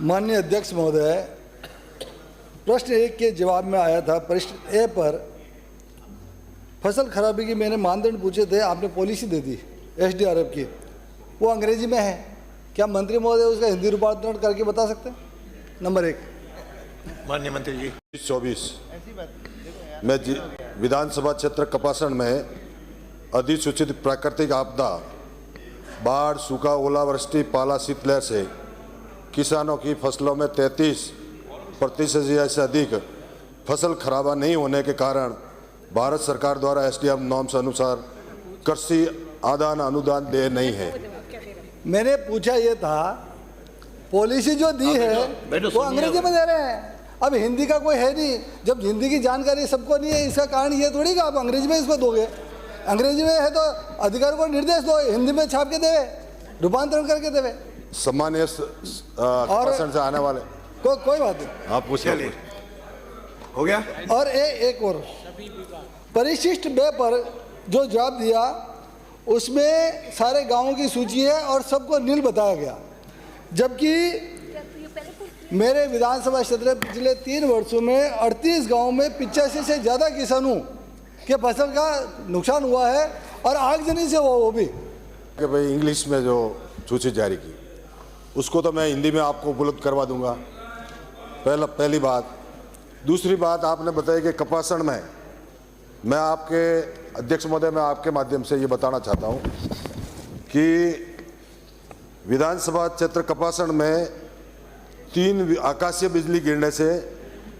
माननीय अध्यक्ष महोदय, प्रश्न 1 के जवाब में आया था प्रश्न ए पर फसल खराबी की मैंने मानदंड पूछे थे, आपने पॉलिसी दे दी एसडीआरएफ की, वो अंग्रेजी में है। क्या मंत्री महोदय उसका हिंदी रूपांतरण करके बता सकते हैं? नंबर 1। माननीय मंत्री जी। 24 में विधानसभा क्षेत्र कपासन में अधिसूचित प्राकृतिक आपदा बाढ़, सूखा, ओलावृष्टि, पाला, शीतलहर से किसानों की फसलों में 33% से अधिक फसल खराबा नहीं होने के कारण भारत सरकार द्वारा एसडीआरएफ नॉर्म्स अनुसार कृषि आदान अनुदान दे नहीं है। मैंने पूछा ये था, पॉलिसी जो दी है वो अंग्रेजी में दे रहे हैं, अब हिंदी का कोई है नहीं। जब हिंदी की जानकारी सबको नहीं है, इसका कारण ये थोड़ी कि आप अंग्रेजी में इसको दोगे। अंग्रेजी में है तो अधिकारी को निर्देश दो, हिंदी में छाप के देवे, रूपांतरण करके देवे। सामान्य शासन से आने वाले कोई बात नहीं, आप पूछिए। हो गया। और एक और परिशिष्ट बे पर जो जवाब दिया उसमें सारे गांवों की सूची है और सबको नील बताया गया, जबकि मेरे विधानसभा क्षेत्र पिछले 3 वर्षों में 38 गांवों में 85 से ज़्यादा किसानों के फसल का नुकसान हुआ है और आगजनी से वो भी कि भाई इंग्लिश में जो सूची जारी की उसको तो मैं हिंदी में आपको उपलब्ध करवा दूंगा, पहली बात। दूसरी बात आपने बताई कि कपासन में, मैं आपके अध्यक्ष महोदय, मैं आपके माध्यम से ये बताना चाहता हूँ कि विधानसभा क्षेत्र कपासन में 3 आकाशीय बिजली गिरने से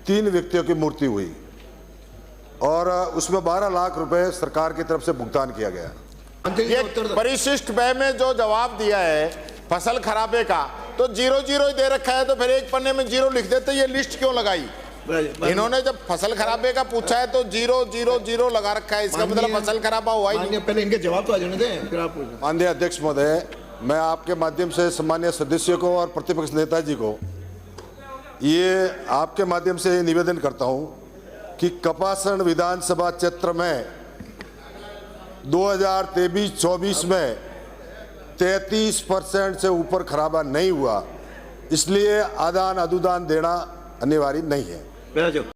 3 व्यक्तियों की मृत्यु हुई और उसमें 12 लाख रुपए सरकार की तरफ से भुगतान किया गया। ये परिशिष्ट व्यय में जो जवाब दिया है फसल खराबे का, तो 0-0 ही दे रखा है, तो फिर एक पन्ने में 0 लिख देते, ये लिस्ट क्यों लगाई? इन्होंने जब फसल खराबे का पूछा है तो 0-0-0 लगा रखा है, इसका मतलब फसल खराबा हुआ ही नहीं। पहले इनके जवाब तो आ जाने दें, फिर आप पूछें। माननीय अध्यक्ष महोदय, मैं आपके माध्यम से सम्मानीय सदस्यों को और प्रतिपक्ष नेताजी को ये आपके माध्यम से निवेदन करता हूं कि कपासन विधानसभा क्षेत्र में 2023-24 में 33% से ऊपर खराबा नहीं हुआ, इसलिए आदान अनुदान देना अनिवार्य नहीं है।